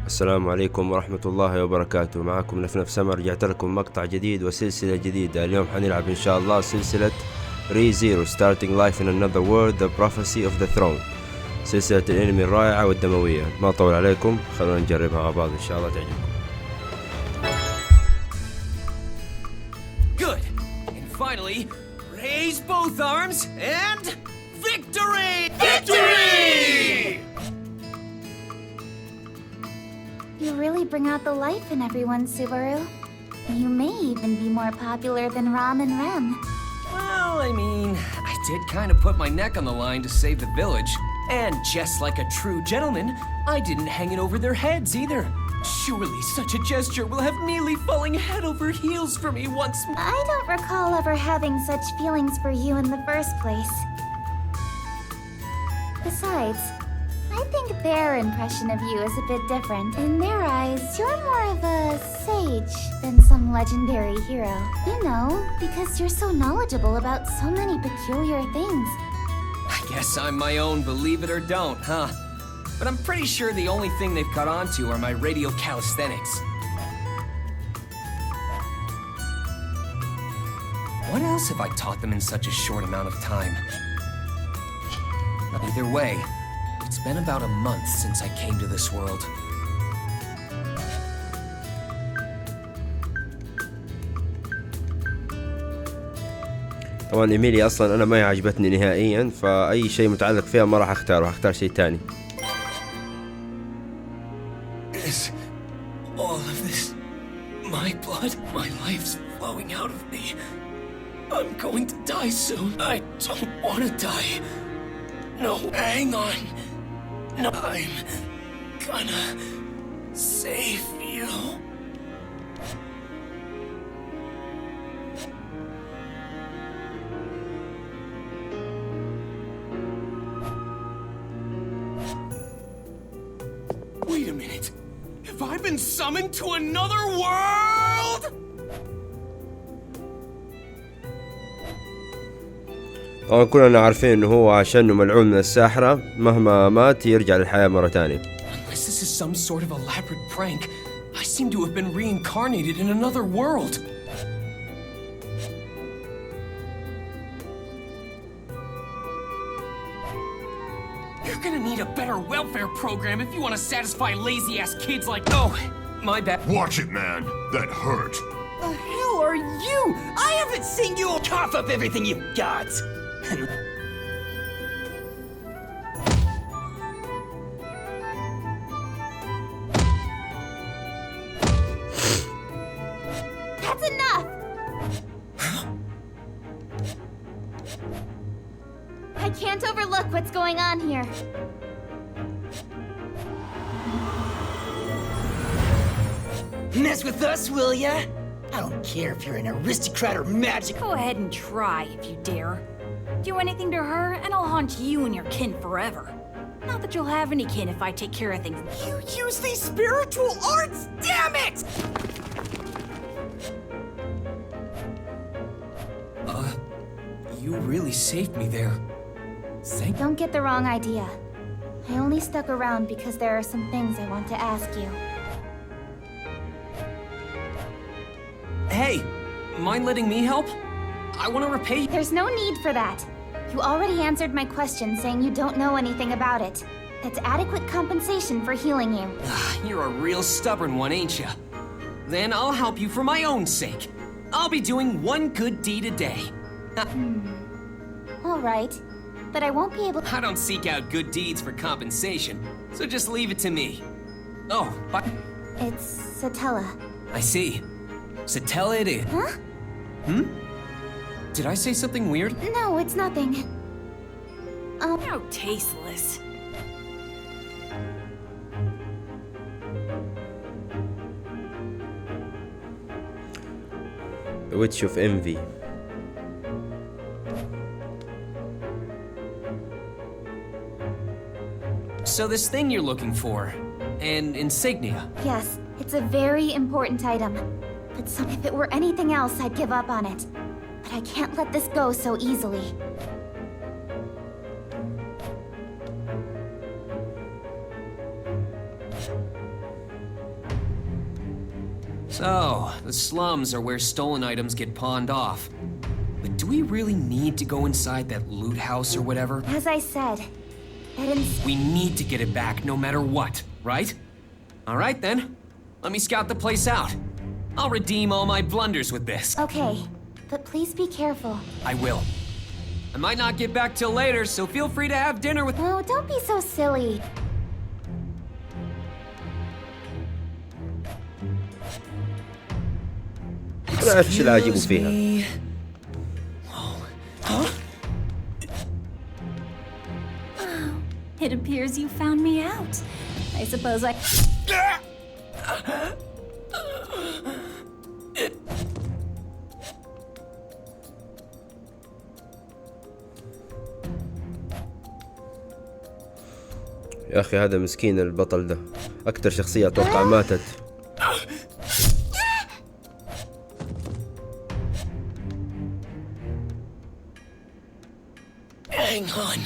السلام عليكم ورحمة الله وبركاته. معكم نفنف سمر، رجعت لكم مقطع جديد وسلسلة جديدة. اليوم حنلعب إن شاء الله سلسلة ReZero Starting Life in Another World The Prophecy of the Throne، سلسلة الانمي الرائعة والدموية. ما أطول عليكم، خلونا نجربها مع بعض إن شاء الله تعجبكم. Good. And finally, raise both arms and victory! Victory! You really bring out the life in everyone, Subaru. You may even be more popular than Ram and Rem. Well, I mean, I did kind of put my neck on the line to save the village. And just like a true gentleman, I didn't hang it over their heads either. Surely such a gesture will have Neely falling head over heels for me once more. I don't recall ever having such feelings for you in the first place. Besides, I think their impression of you is a bit different. In their eyes, you're more of a sage than some legendary hero. You know, because you're so knowledgeable about so many peculiar things. I guess I'm my own believe it or don't, huh? But I'm pretty sure the only thing they've caught on to are my radial calisthenics. What else have I taught them in such a short amount of time? Either way, it's been about a month since I came to this world. طبعا إيميلي أصلا أنا ما عجبتني نهائيا، فأي شيء متعلق فيها ما راح أختاره، هختار شيء تاني. Is all of this my blood? My life's flowing out of me. I'm going to die soon. I don't want to die. No, hang on. No, I'm gonna save you. Wait a minute. Have I been summoned to another world? طبعا كلنا عارفين إنه هو عشانه ملعون من الساحرة، مهما مات يرجع للحياة مرة تانية. Unless this is some sort of elaborate prank, I seem to have been reincarnated in another world. You're gonna need a better welfare program if you want to satisfy lazy-ass kids like... Oh, my bad. Watch it, man. That hurt. The hell are you? I haven't seen you cough up everything you've got. That's enough! I can't overlook what's going on here. Mess with us, will ya? I don't care if you're an aristocrat or magic. Go ahead and try if you dare. Do anything to her, and I'll haunt you and your kin forever. Not that you'll have any kin if I take care of things. You use these spiritual arts, damn it! You really saved me there. Thank... Don't get the wrong idea. I only stuck around because there are some things I want to ask you. Hey, mind letting me help? I want to repay you. There's no need for that. You already answered my question saying you don't know anything about it. That's adequate compensation for healing you. You're a real stubborn one, ain't ya? Then I'll help you for my own sake. I'll be doing one good deed a day. All right, but I won't be able to... I don't seek out good deeds for compensation, so just leave it to me. Oh, but... It's Satella. I see. So tell it in. Huh? Did I say something weird? No, it's nothing. How tasteless. The Witch of Envy. So this thing you're looking for, an insignia. Yes, it's a very important item. But if it were anything else, I'd give up on it. But I can't let this go so easily. So, the slums are where stolen items get pawned off. But do we really need to go inside that loot house or whatever? As I said, We need to get it back no matter what, right? Alright then, let me scout the place out. I'll redeem all my blunders with this. Okay, but please be careful. I will. I might not get back till later, so feel free to have dinner with... Oh, don't be so silly. أنا أعرف إيش اللي عاجبه فيها. It appears you found me out. I suppose I... يا أخي هذا مسكين البطل ده، أكتر شخصية أتوقع ماتت. Hang on.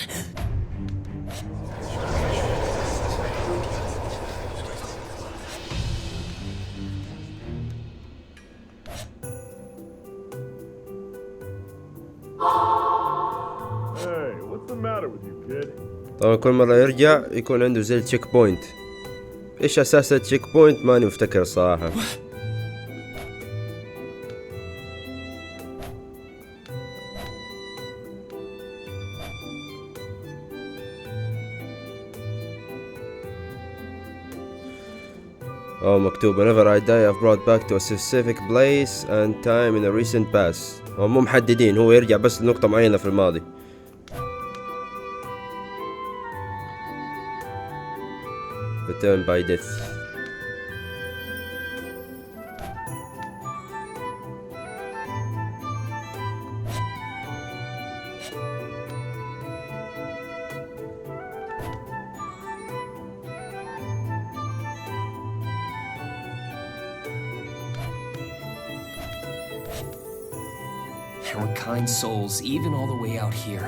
Hey, what's the matter with you, kid? طبعا كل مرة يرجع يكون عنده زي التشيك بوينت. إيش أساس التشيك بوينت ماني مفتكر الصراحة. مكتوب whenever I die I've brought back to a specific place and time in a recent past. مو محددين، هو يرجع بس لنقطة معينة في الماضي. Return by death. There were kind souls, even all the way out here,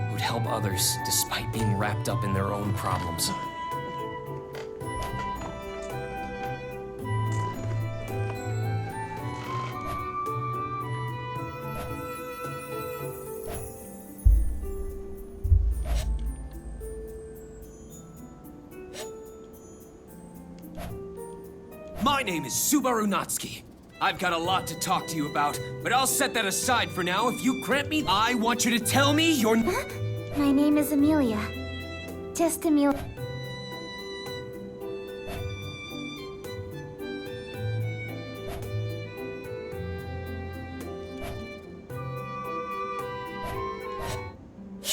who'd help others despite being wrapped up in their own problems. My name is Subaru Natsuki. I've got a lot to talk to you about, but I'll set that aside for now. If you grant me, I want you to tell me your... My name is Amelia. Just Amelia.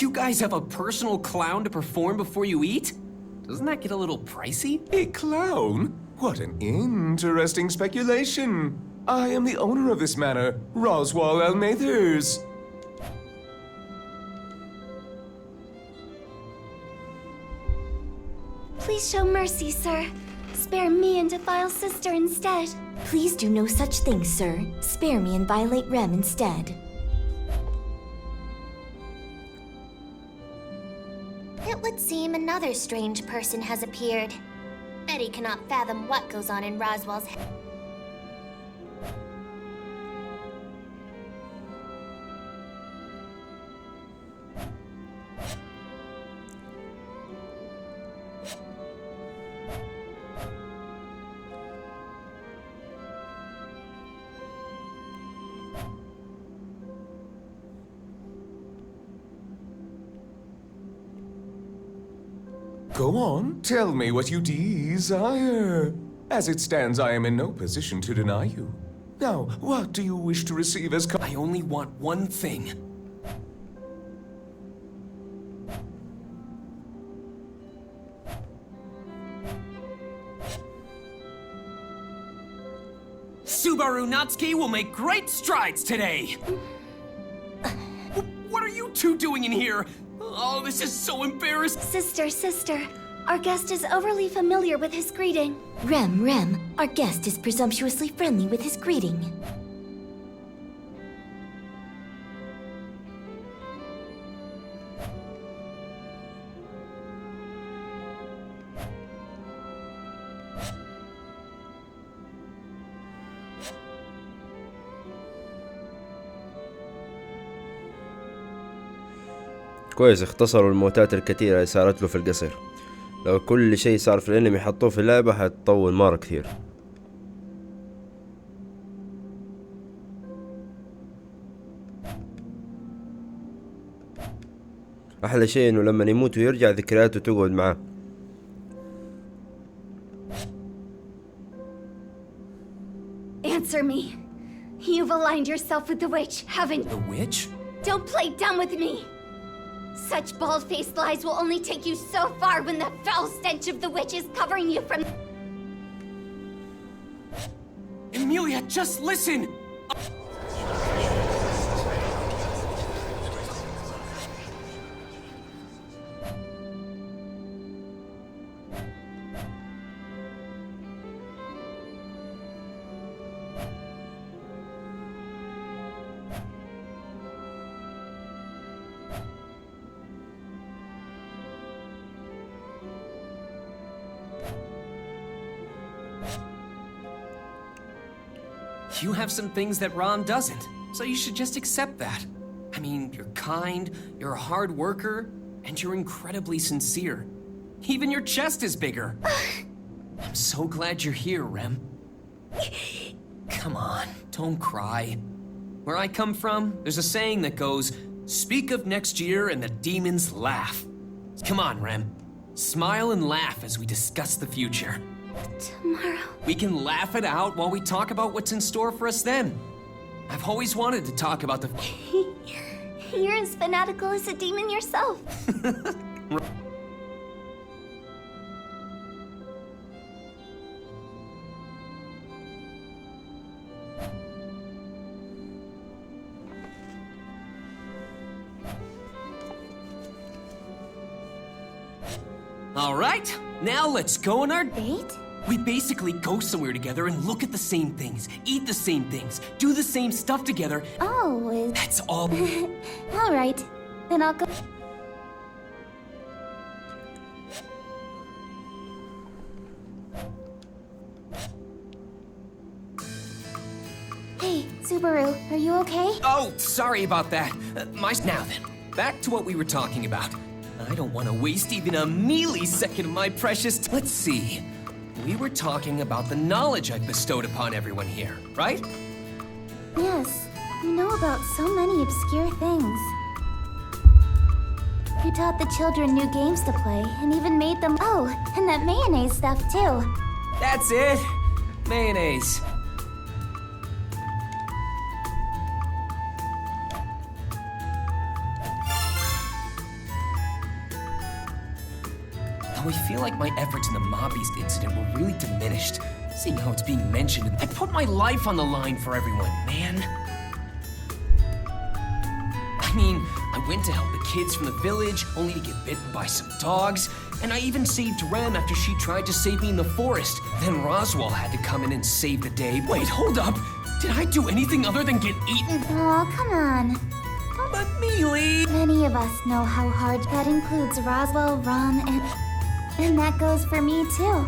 You guys have a personal clown to perform before you eat? Doesn't that get a little pricey? A clown? What an interesting speculation. I am the owner of this manor, Roswell Almathers. Please show mercy, sir. Spare me and Defile's sister instead. Please do no such thing, sir. Spare me and violate Rem instead. It would seem another strange person has appeared. Betty cannot fathom what goes on in Roswell's head. Go on, tell me what you desire. As it stands, I am in no position to deny you. Now, what do you wish to receive as I only want one thing. Subaru Natsuki will make great strides today! What are you two doing in here? Oh, this is so embarrassing! Sister, our guest is overly familiar with his greeting. Rem, our guest is presumptuously friendly with his greeting. كويس، اختصروا الموتات الكثيرة اللي صارت له في القصر. لو كل شيء صار في الانمي حطوه في اللعبة حتطول مرة كثير. احلى شيء انه لما يموت ويرجع ذكرياته تقعد معاه. Answer me. You've aligned yourself with the witch, haven't you? The witch? Don't play dumb with me. Such bald-faced lies will only take you so far when the foul stench of the witch is covering you from... Emilia, just listen! You have some things that Ron doesn't, so you should just accept that. I mean, you're kind, you're a hard worker, and you're incredibly sincere. Even your chest is bigger. I'm so glad you're here, Rem. Come on, don't cry. Where I come from, there's a saying that goes, speak of next year and the demons laugh. Come on, Rem. Smile and laugh as we discuss the future. Tomorrow. We can laugh it out while we talk about what's in store for us then. I've always wanted to talk about the... You're as fanatical as a demon yourself. All right, now let's go on our Date? We basically go somewhere together and look at the same things, eat the same things, do the same stuff together. Oh, That's all. all right. Then I'll go. Hey, Subaru, are you okay? Oh, sorry about that. Now then, back to what we were talking about. I don't want to waste even a millisecond of my precious... Let's see. We were talking about the knowledge I've bestowed upon everyone here, right? Yes, you know about so many obscure things. You taught the children new games to play, and even made them... Oh, and that mayonnaise stuff, too. That's it. Mayonnaise. Though I feel like my efforts in the Mob Beast incident were really diminished, seeing how it's being mentioned. I put my life on the line for everyone, man. I mean, I went to help the kids from the village, only to get bitten by some dogs. And I even saved Rem after she tried to save me in the forest. Then Roswell had to come in and save the day. Wait, hold up. Did I do anything other than get eaten? Oh, come on. But Mealy! Many of us know how hard that includes Roswell, Ron, and that goes for me, too.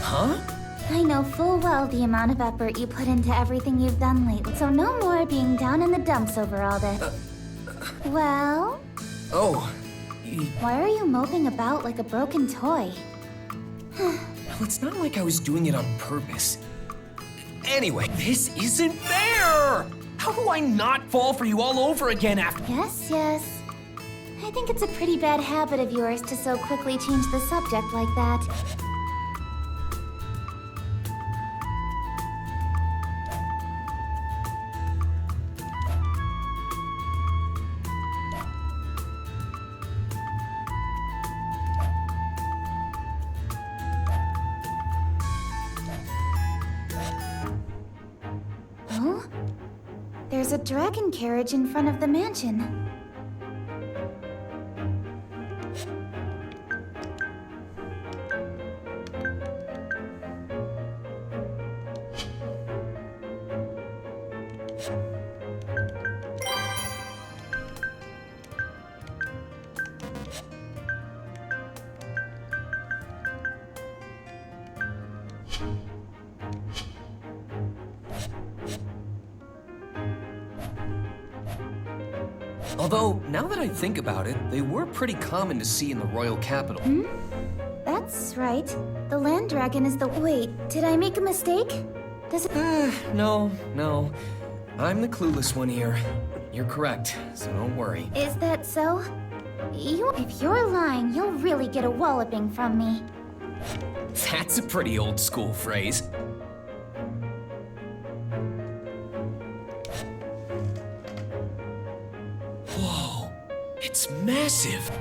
Huh? I know full well the amount of effort you put into everything you've done lately, so no more being down in the dumps over all this. Well? Oh. Why are you moping about like a broken toy? Well, it's not like I was doing it on purpose. Anyway, this isn't fair! How do I not fall for you all over again after— Yes, yes. I think it's a pretty bad habit of yours to so quickly change the subject like that. Oh? There's a dragon carriage in front of the mansion. Although, now that I think about it, they were pretty common to see in the royal capital. That's right. The land dragon is the... Wait, did I make a mistake? Does it... No. I'm the clueless one here. You're correct, so don't worry. Is that so? If you're lying, you'll really get a walloping from me. That's a pretty old school phrase. Whoa, it's massive.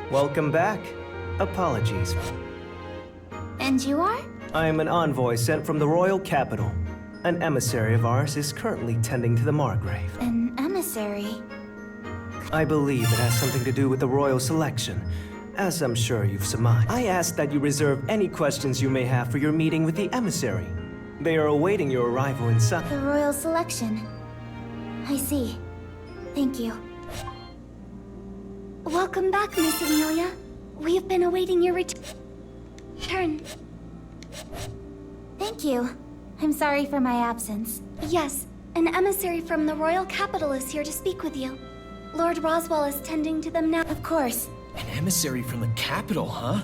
Welcome back. Apologies. And you are? I am an envoy sent from the royal capital. An emissary of ours is currently tending to the Margrave. An emissary? I believe it has something to do with the royal selection, as I'm sure you've surmised. I ask that you reserve any questions you may have for your meeting with the emissary. They are awaiting your arrival inside. The royal selection. I see. Thank you. Welcome back, Miss Amelia. We've been awaiting your return. Thank you. I'm sorry for my absence. Yes, an emissary from the royal capital is here to speak with you. Lord Roswell is tending to them now. Of course. An emissary from the capital, huh?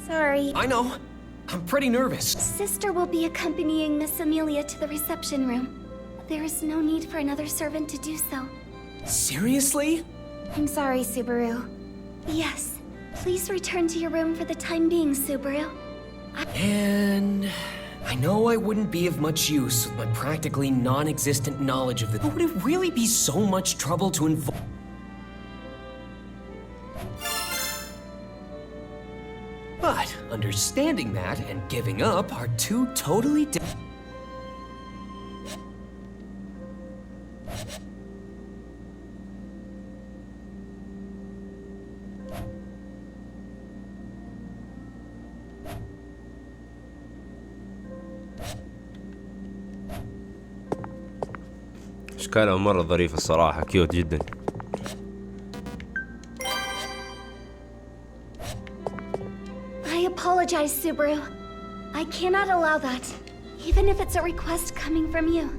Sorry. I know. I'm pretty nervous. Sister will be accompanying Miss Amelia to the reception room. There is no need for another servant to do so. Seriously? I'm sorry, Subaru. Yes. Please return to your room for the time being, Subaru. And I know I wouldn't be of much use with my practically non-existent knowledge of the... But would it really be so much trouble to involve... But understanding that and giving up are two totally different... اشكالهم مرة ظريفة الصراحة، كيوت جدا. I apologize, Subaru. I cannot allow that, even if it's a request coming from you.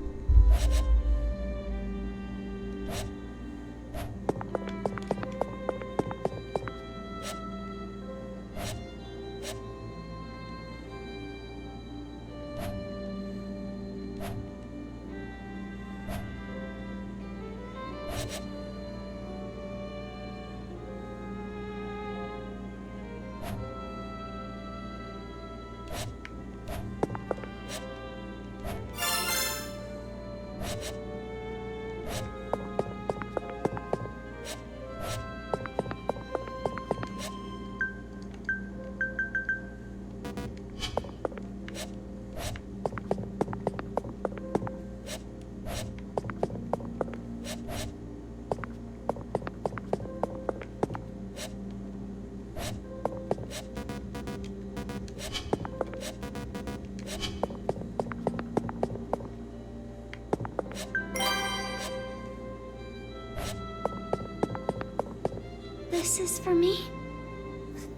This is for me?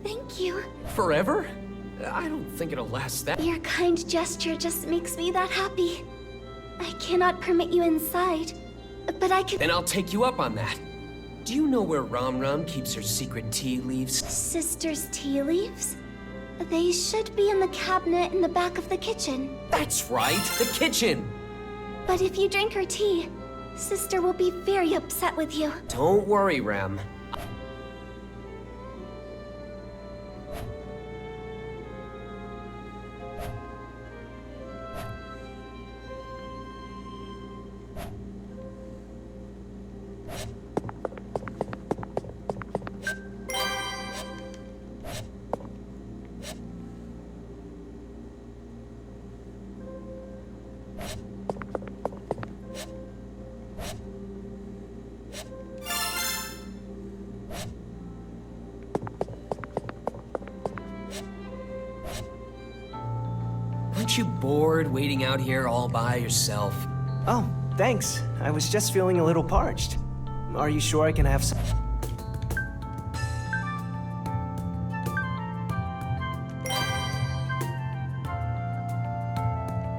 Thank you. Forever? I don't think it'll last that... Your kind gesture just makes me that happy. I cannot permit you inside, but I can... Then I'll take you up on that. Do you know where Ram Ram keeps her secret tea leaves? Sister's tea leaves? They should be in the cabinet in the back of the kitchen. That's right, the kitchen! But if you drink her tea, Sister will be very upset with you. Don't worry, Ram. Aren't you bored waiting out here all by yourself? Oh, thanks. I was just feeling a little parched. Are you sure I can have some?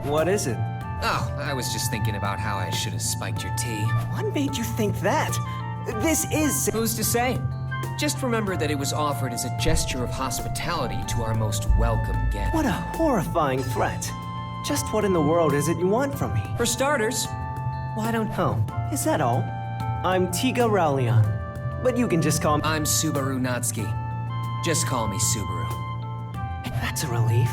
What is it? Oh, I was just thinking about how I should have spiked your tea. What made you think that? This is... Who's to say? Just remember that it was offered as a gesture of hospitality to our most welcome guest. What a horrifying threat. Just what in the world is it you want from me? For starters, why don't... Oh, is that all? I'm Tiga Raulian, but you can just call me... I'm Subaru Natsuki. Just call me Subaru. That's a relief.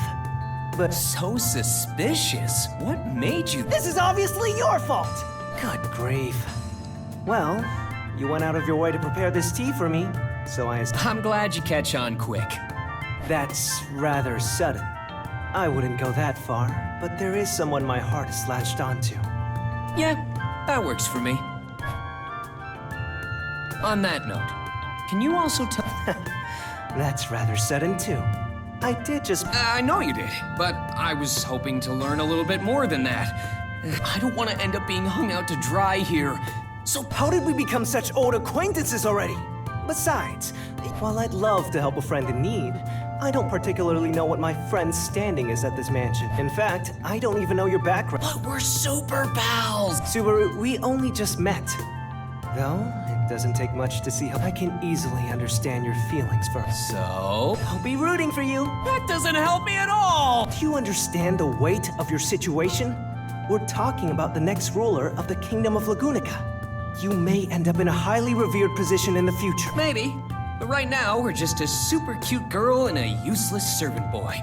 But... So suspicious. What made you... This is obviously your fault! Good grief. Well, you went out of your way to prepare this tea for me, so I'm glad you catch on quick. That's rather sudden. I wouldn't go that far, but there is someone my heart is latched onto. Yeah, that works for me. On that note, can you also tell... That's rather sudden too. I did just... I know you did, but I was hoping to learn a little bit more than that. I don't want to end up being hung out to dry here. So how did we become such old acquaintances already? Besides, while I'd love to help a friend in need, I don't particularly know what my friend's standing is at this mansion. In fact, I don't even know your background. But we're super pals! Subaru, we only just met. Though, it doesn't take much to see how I can easily understand your feelings first. So? I'll be rooting for you. That doesn't help me at all! Do you understand the weight of your situation? We're talking about the next ruler of the Kingdom of Lagunica. You may end up in a highly revered position in the future. Maybe. But right now, we're just a super cute girl and a useless servant boy.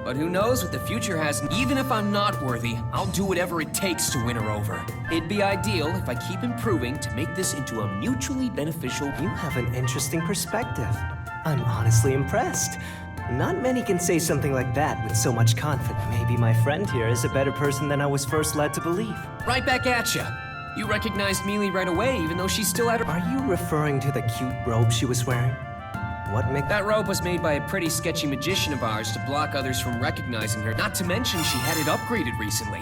But who knows what the future has. Even if I'm not worthy, I'll do whatever it takes to win her over. It'd be ideal if I keep improving to make this into a mutually beneficial... You have an interesting perspective. I'm honestly impressed. Not many can say something like that with so much confidence. Maybe my friend here is a better person than I was first led to believe. Right back at ya. You recognized Mealy right away, even though she's still at her... Are you referring to the cute robe she was wearing? What make... That robe was made by a pretty sketchy magician of ours to block others from recognizing her. Not to mention she had it upgraded recently.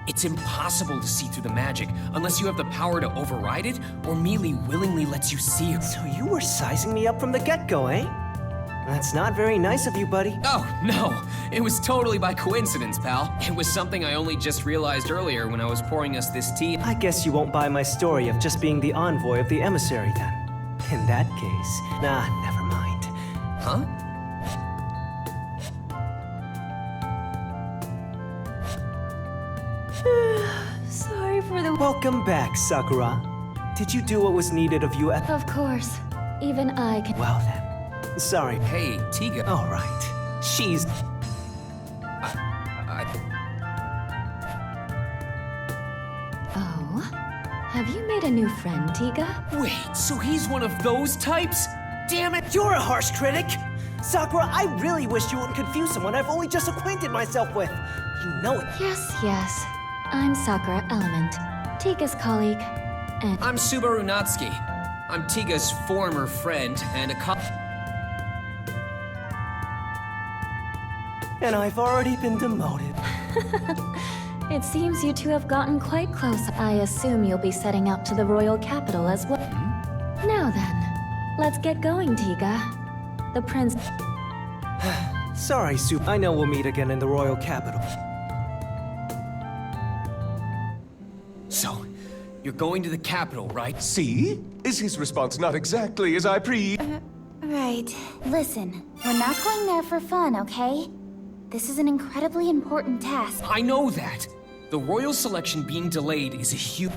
It's impossible to see through the magic unless you have the power to override it, or Mealy willingly lets you see her. So you were sizing me up from the get-go, eh? That's not very nice of you, buddy. Oh, no. It was totally by coincidence, pal. It was something I only just realized earlier when I was pouring us this tea. I guess you won't buy my story of just being the envoy of the emissary, then. In that case, never mind. Huh? Sorry for the... Welcome back, Sakura. Did you do what was needed of you at... Of course. Even I can... Well then. Sorry. Hey, Tiga. All right. She's... Oh? Have you made a new friend, Tiga? Wait, so he's one of those types? Damn it! You're a harsh critic! Sakura, I really wish you wouldn't confuse someone I've only just acquainted myself with. You know it. Yes. I'm Sakura Element, Tiga's colleague, and... I'm Subaru Natsuki. I'm Tiga's former friend and a And I've already been demoted. It seems you two have gotten quite close. I assume you'll be setting out to the royal capital as well. Now then, let's get going, Tiga. The prince... Sorry, Sue. I know we'll meet again in the royal capital. So, you're going to the capital, right? See? Is his response not exactly as I Right. Listen, we're not going there for fun, okay? This is an incredibly important task. I know that. The royal selection being delayed is a huge...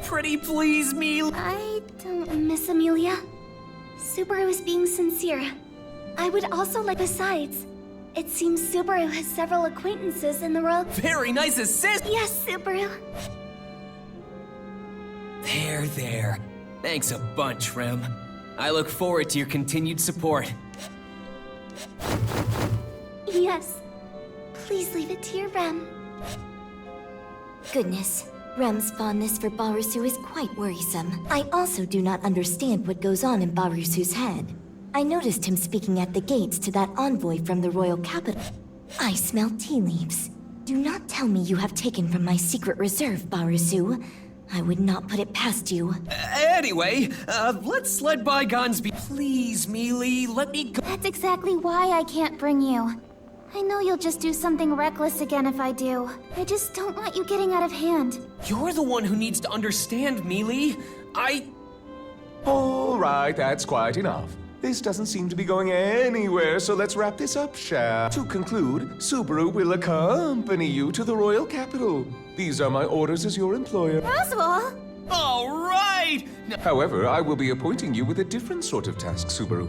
Pretty please, me. I don't miss Amelia. Subaru is being sincere. I would also like... Besides, it seems Subaru has several acquaintances in the royal... Very nice assist! Yes, Subaru. There. Thanks a bunch, Rem. I look forward to your continued support. Yes. Please leave it to your Rem. Goodness. Rem's fondness for Barusu is quite worrisome. I also do not understand what goes on in Barusu's head. I noticed him speaking at the gates to that envoy from the royal capital. I smell tea leaves. Do not tell me you have taken from my secret reserve, Barusu. I would not put it past you. Anyway, let's let bygones be. Please, Mealy, let me go. That's exactly why I can't bring you. I know you'll just do something reckless again if I do. I just don't want you getting out of hand. You're the one who needs to understand, Mealy. All right, that's quite enough. This doesn't seem to be going anywhere, so let's wrap this up, shall we? To conclude, Subaru will accompany you to the royal capital. These are my orders as your employer. Roswell! All right! However, I will be appointing you with a different sort of task, Subaru.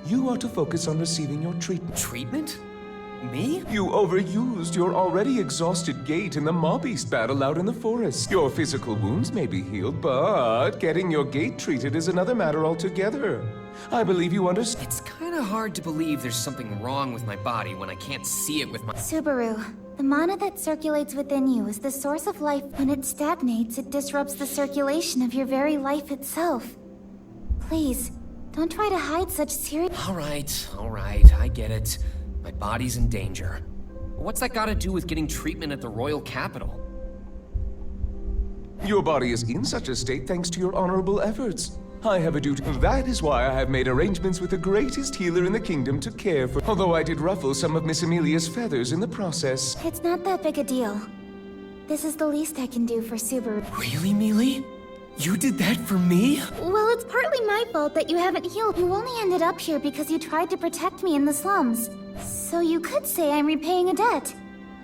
You are to focus on receiving your treatment. Treatment? Me? You overused your already exhausted gait in the mob-beast battle out in the forest. Your physical wounds may be healed, but getting your gait treated is another matter altogether. I believe you understand. It's kind of hard to believe there's something wrong with my body when I can't see it with my... Subaru, the mana that circulates within you is the source of life. When it stagnates, it disrupts the circulation of your very life itself. Please, don't try to hide such serious... All right, I get it. My body's in danger. What's that got to do with getting treatment at the royal capital? Your body is in such a state thanks to your honorable efforts. I have a duty. That is why I have made arrangements with the greatest healer in the kingdom to care for. Although I did ruffle some of Miss Amelia's feathers in the process. It's not that big a deal. This is the least I can do for Subaru. Really, Mealy? You did that for me? Well, it's partly my fault that you haven't healed. You only ended up here because you tried to protect me in the slums. So you could say I'm repaying a debt.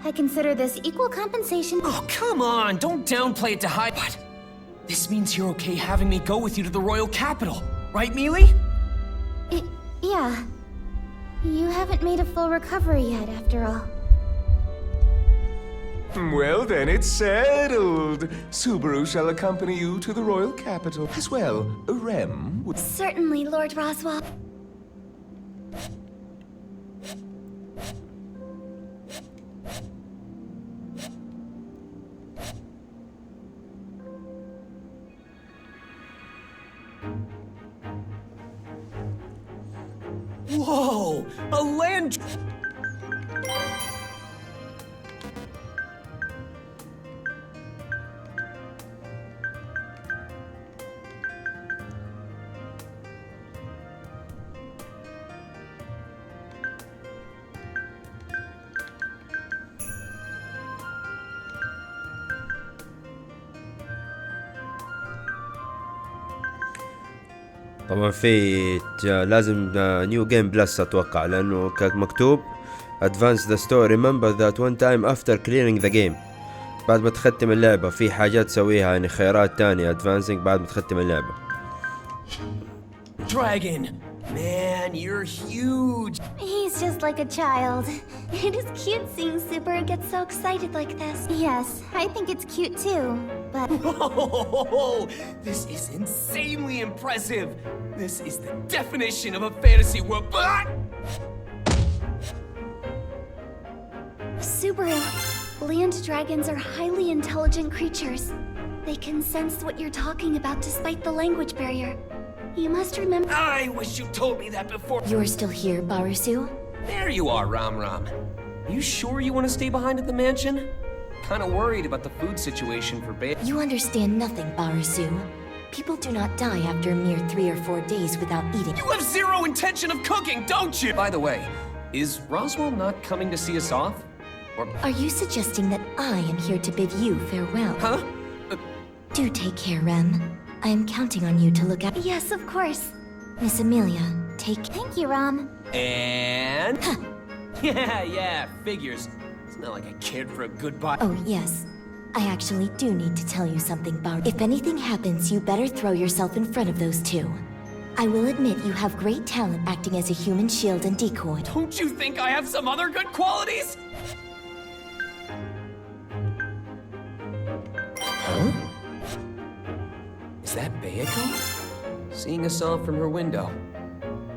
I consider this equal compensation. Oh, come on! Don't downplay it to hide. But this means you're okay having me go with you to the royal capital, right, Mealy? Yeah. You haven't made a full recovery yet, after all. Well, then it's settled. Subaru shall accompany you to the royal capital. As well, Rem would... Certainly, Lord Roswell. Whoa! A land... طبعا في لازم نيو جيم بلس اتوقع لانه كان مكتوب advance the story. remember that one time after clearing the game. بعد ما تختم اللعبة في حاجات تسويها يعني خيارات تانية advancing بعد ما تختم اللعبة. Dragon! Man, you're huge! He's just like a child. It is cute seeing Subaru get so excited like this. Yes, I think it's cute too, but... Whoa! This is insanely impressive! This is the definition of a fantasy world. Subaru, land dragons are highly intelligent creatures. They can sense what you're talking about despite the language barrier. You must remember... I wish you told me that before. You're still here, Barusu? There you are, Ram. Are you sure you want to stay behind at the mansion? Kinda worried about the food situation for Bay. You understand nothing, Barusu. People do not die after a mere 3 or 4 days without eating. You have zero intention of cooking, don't you? By the way, is Roswell not coming to see us off? Or... Are you suggesting that I am here to bid you farewell? Huh? Do take care, Rem. I am counting on you to look out. Yes, of course. Miss Amelia, take... Thank you, Ram. And... yeah, figures. It's not like a kid for a goodbye. Oh, yes. I actually do need to tell you something, Bar. If anything happens, you better throw yourself in front of those two. I will admit you have great talent acting as a human shield and decoy. Don't you think I have some other good qualities? Huh? Is that Bayako? Seeing us off from her window.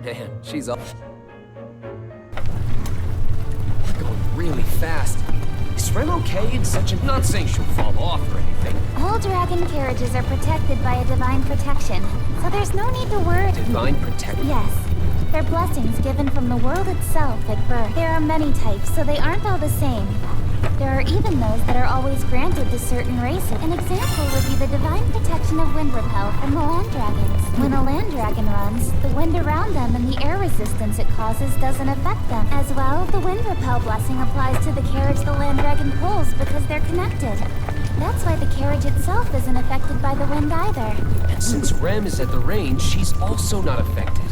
Man, she's up. We're going really fast. Is Rem okay in such a... Not saying she'll fall off or anything. All dragon carriages are protected by a divine protection, so there's no need to worry. Divine protection? Yes. They're blessings given from the world itself at birth. There are many types, so they aren't all the same. There are even those that are always granted to certain races. An example would be the divine protection of wind repel from the land dragons. When a land dragon runs, the wind around them and the air resistance it causes doesn't affect them. As well, the wind repel blessing applies to the carriage the land dragon pulls because they're connected. That's why the carriage itself isn't affected by the wind either. And since Rem is at the range, she's also not affected.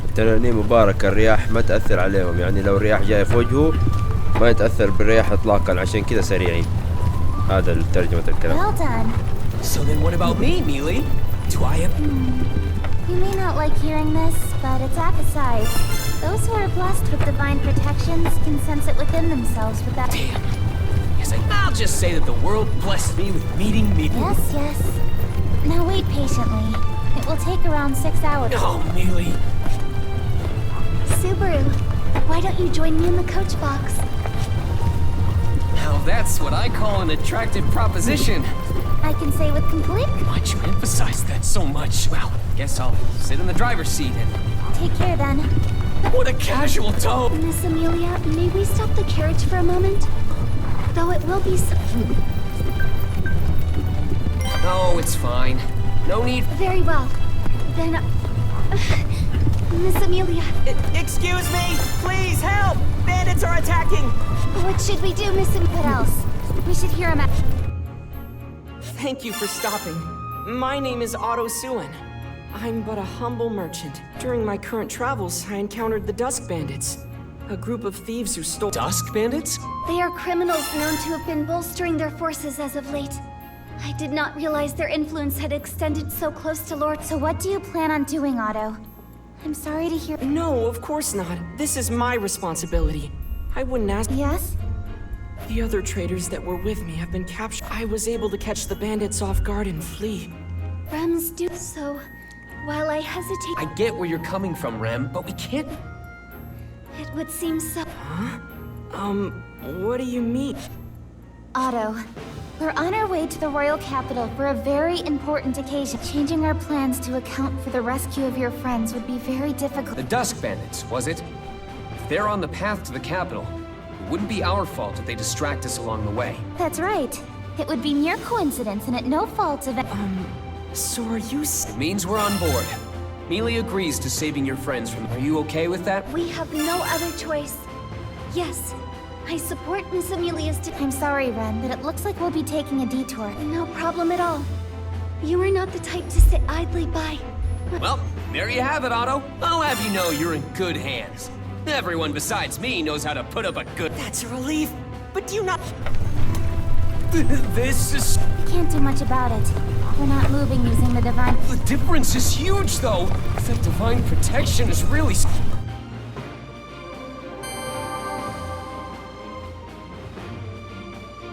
التنانين مباركة، الرياح ما تأثر عليهم، يعني لو الرياح جاية في وجهه ما يتأثر بالرياح اطلاقا، عشان كذا سريعين. هذا ترجمة الكلام. Well done. So then what about me, Mealy? Do I have... You may not like hearing this, but attack aside, those who are blessed with divine protections can sense it within themselves without... Damn. Yes, I'll just say that the world blessed me with meeting me. Yes, yes. Now wait patiently. It will take around 6 hours. Oh, Mealy. Subaru, why don't you join me in the coach box? Now that's what I call an attractive proposition. I can say with complete... Why'd you emphasize that so much? Well, guess I'll sit in the driver's seat and... Take care then. What a casual tone! Miss Amelia, may we stop the carriage for a moment? Though it will be so... No, it's fine. No need... Very well. Then... Miss Amelia... Excuse me! Please help! Bandits are attacking! What should we do, Miss... What else? We should hear him out. Thank you for stopping. My name is Otto Suin. I'm but a humble merchant. During my current travels, I encountered the Dusk Bandits. A group of thieves who stole... Dusk Bandits? They are criminals known to have been bolstering their forces as of late. I did not realize their influence had extended so close to Lord... So what do you plan on doing, Otto? I'm sorry to hear... No, of course not. This is my responsibility. I wouldn't ask... Yes? The other traders that were with me have been captured. I was able to catch the bandits off guard and flee. Rem's do so. While I hesitate... I get where you're coming from, Rem, but we can't... It would seem so... Huh? What do you mean? Otto, we're on our way to the royal capital for a very important occasion. Changing our plans to account for the rescue of your friends would be very difficult. The Dusk Bandits, was it? If they're on the path to the capital, it wouldn't be our fault if they distract us along the way. That's right. It would be mere coincidence and at no fault of... So are you... It means we're on board. Mealy agrees to saving your friends from... Are you okay with that? We have no other choice. Yes, I support Miss Amelia's... I'm sorry, Ren, but it looks like we'll be taking a detour. No problem at all. You are not the type to sit idly by. Well, there you have it, Otto. I'll have you know you're in good hands. Everyone besides me knows how to put up a good... That's a relief, but do you not... This is... We can't do much about it. We're not moving using the divine... The difference is huge, though. That divine protection is really...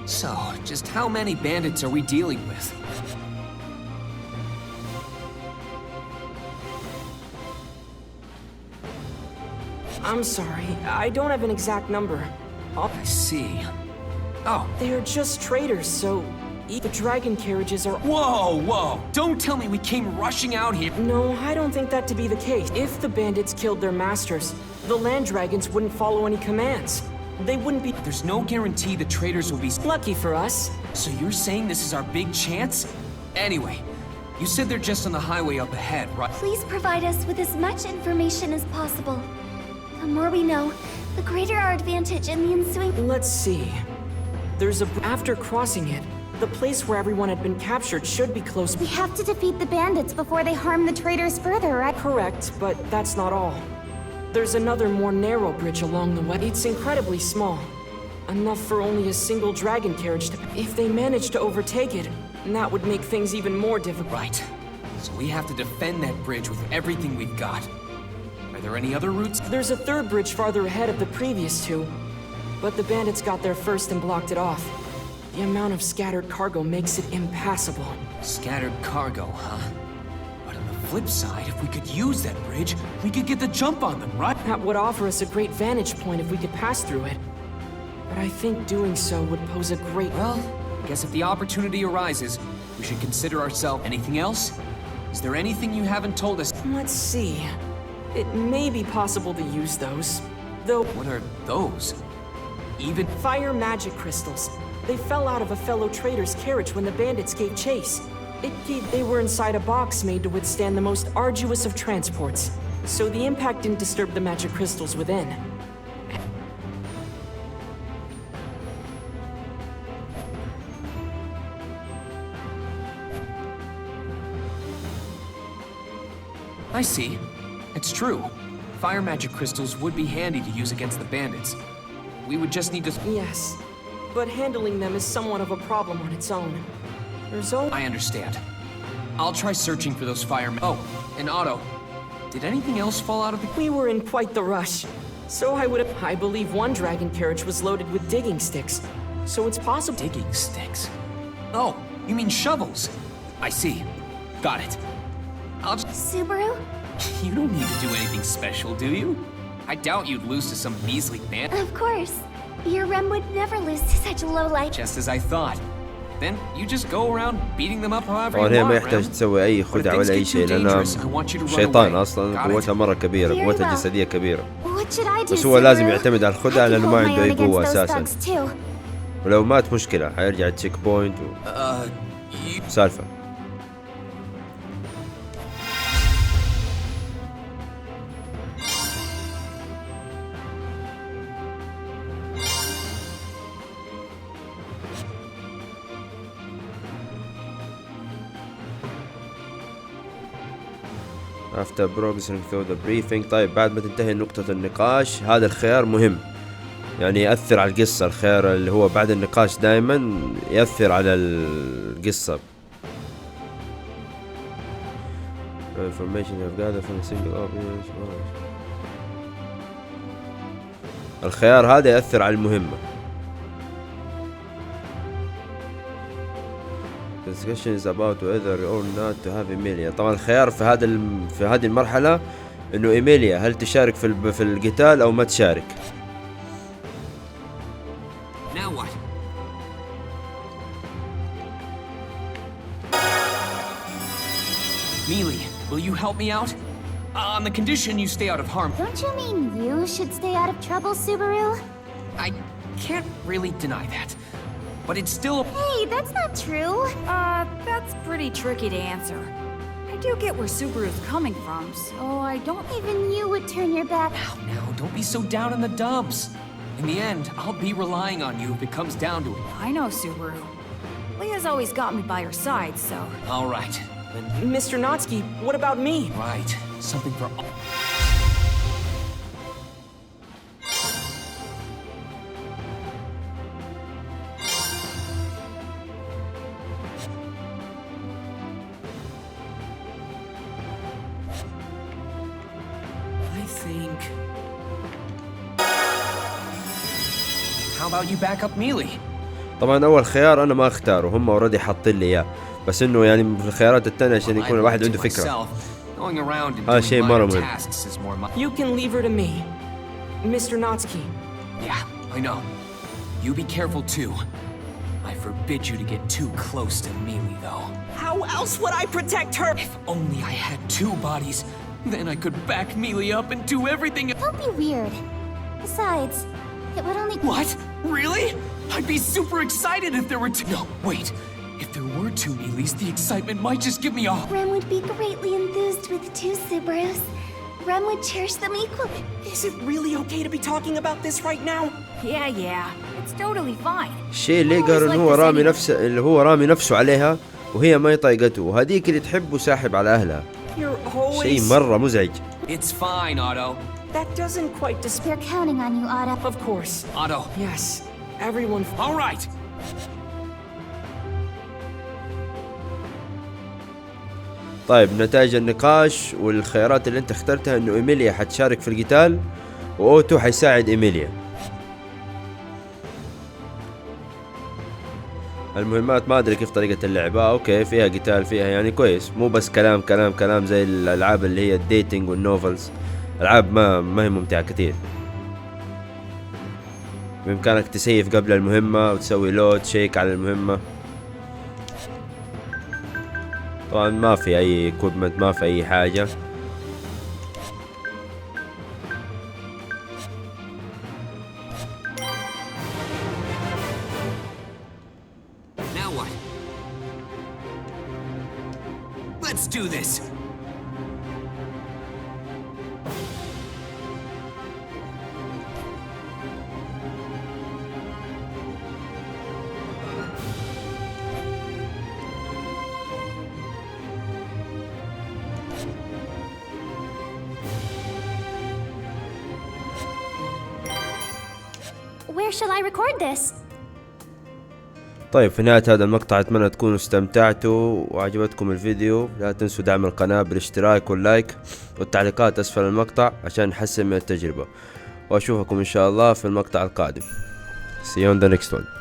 So, just how many bandits are we dealing with? I'm sorry, I don't have an exact number. I see. Oh. They're just traders, so... The dragon carriages are... Whoa! Don't tell me we came rushing out here! No, I don't think that to be the case. If the bandits killed their masters, the land dragons wouldn't follow any commands. They wouldn't be... There's no guarantee the traders will be... Lucky for us. So you're saying this is our big chance? Anyway, you said they're just on the highway up ahead, right? Please provide us with as much information as possible. The more we know, the greater our advantage in the ensuing... Let's see. There's a... After crossing it, the place where everyone had been captured should be close. We have to defeat the bandits before they harm the traders further, right? Correct, but that's not all. There's another more narrow bridge along the way. It's incredibly small. Enough for only a single dragon carriage to... If they manage to overtake it, that would make things even more difficult. Right. So we have to defend that bridge with everything we've got. Are there any other routes? There's a third bridge farther ahead of the previous two. But the bandits got there first and blocked it off. The amount of scattered cargo makes it impassable. Scattered cargo, huh? But on the flip side, if we could use that bridge, we could get the jump on them, right? That would offer us a great vantage point if we could pass through it. But I think doing so would pose a great... Well, I guess if the opportunity arises, we should consider ourselves... Anything else? Is there anything you haven't told us? Let's see. It may be possible to use those, though. What are those? Even Fire magic crystals. They fell out of a fellow trader's carriage when the bandits gave chase. They were inside a box made to withstand the most arduous of transports, so the impact didn't disturb the magic crystals within. I see. It's true. Fire magic crystals would be handy to use against the bandits. We would just need to... Yes, but handling them is somewhat of a problem on its own. There's only... I understand. I'll try searching for those fire... Oh, and Otto. Did anything else fall out of the... We were in quite the rush. So I believe one dragon carriage was loaded with digging sticks. So it's possible... Digging sticks? Oh, you mean shovels. I see. Got it. I'll just... Subaru? You don't need to do anything special, do you? I doubt you'd lose to some measly band. Of course. Your Rem would never lose to such a lowlife. Just as I thought. Then you just go around beating them up however you طبعا هي ما want, يحتاج Rem. تسوي أي خدعة ولا أي شيء لأنها شيطان أصلا قوتها مرة كبيرة قوتها جسدية كبيرة What should I do, بس هو لازم Subaru? يعتمد على الخدعة I can لأنه ما hold my عنده own أي قوة against those أساسا thugs, too. ولو مات مشكلة حيرجع تشيك بوينت سالفة. After progressing through the briefing. طيب بعد ما تنتهي نقطة النقاش هذا الخيار مهم يعني يأثر على القصة. الخيار اللي هو بعد النقاش دائما يأثر على القصة. Information you have gathered from a single object. الخيار هذا يأثر على المهمة. The discussion is about whether or not to have Emilia. طبعا الخيار في هذه المرحلة إنه إيميليا هل تشارك في القتال أو ما تشارك. Now what? Mealy, will you help me out? On the condition you stay out of harm. Don't you mean you should stay out of trouble, Subaru? I can't really deny that. But it's still... Hey, that's not true. That's pretty tricky to answer. I do get where Subaru's coming from, so I don't... Even you would turn your back. Now, don't be so down in the dumps. In the end, I'll be relying on you if it comes down to it. I know Subaru. Leah's always got me by her side, so... All right, then... Mr. Natsuki, what about me? Right, something for... How about you back up Mealy? طبعا أول خيار أنا ما أختاره هم أوريدي حاطين لي إياه بس إنه يعني في الخيارات التانية عشان يكون الواحد عنده فكرة. هذا شيء مرة مهم. You can leave her to me, Mr. Natsuki. Yeah, I know. You be careful too. I forbid you to get too close to Mealy, though. How else would I protect her? If only I had two bodies, then I could back Mealy up and do everything. Don't be weird. Besides, it would only... What? Really? I'd be super excited if there were two. No, wait. If there were two Mealys, the excitement might just give me a... Rem would be greatly enthused with two Subarus. Rem would cherish them equally. Is it really okay to be talking about this right now? Yeah. It's totally fine. الشيء اللي قال إنه هو رامي نفسه اللي هو رامي نفسه عليها وهي ما طايقته وهذيك اللي تحبه ساحب على أهلها. شيء مرة مزعج. It's fine, Otto. That doesn't quite They're counting on you, Otto. Of course. Otto. Yes. Everyone... All right. طيب نتائج النقاش والخيارات اللي انت اخترتها انه ايميليا حتشارك في القتال واوتو حيساعد ايميليا. المهمات ما ادري كيف طريقة اللعبة. اوكي فيها قتال فيها يعني كويس مو بس كلام زي الالعاب اللي هي الديتنج والنوفلز. العاب ما هي ممتعة كثير. بامكانك تسيف قبل المهمة وتسوي لود شيك على المهمة. طبعا ما في اي equipment ما في اي حاجة. Let's do this. Where shall I record this? طيب في نهاية هذا المقطع أتمنى تكونوا استمتعتوا وعجبتكم الفيديو. لا تنسوا دعم القناة بالاشتراك واللايك والتعليقات أسفل المقطع عشان نحسن من التجربة، وأشوفكم إن شاء الله في المقطع القادم. See you on the next one.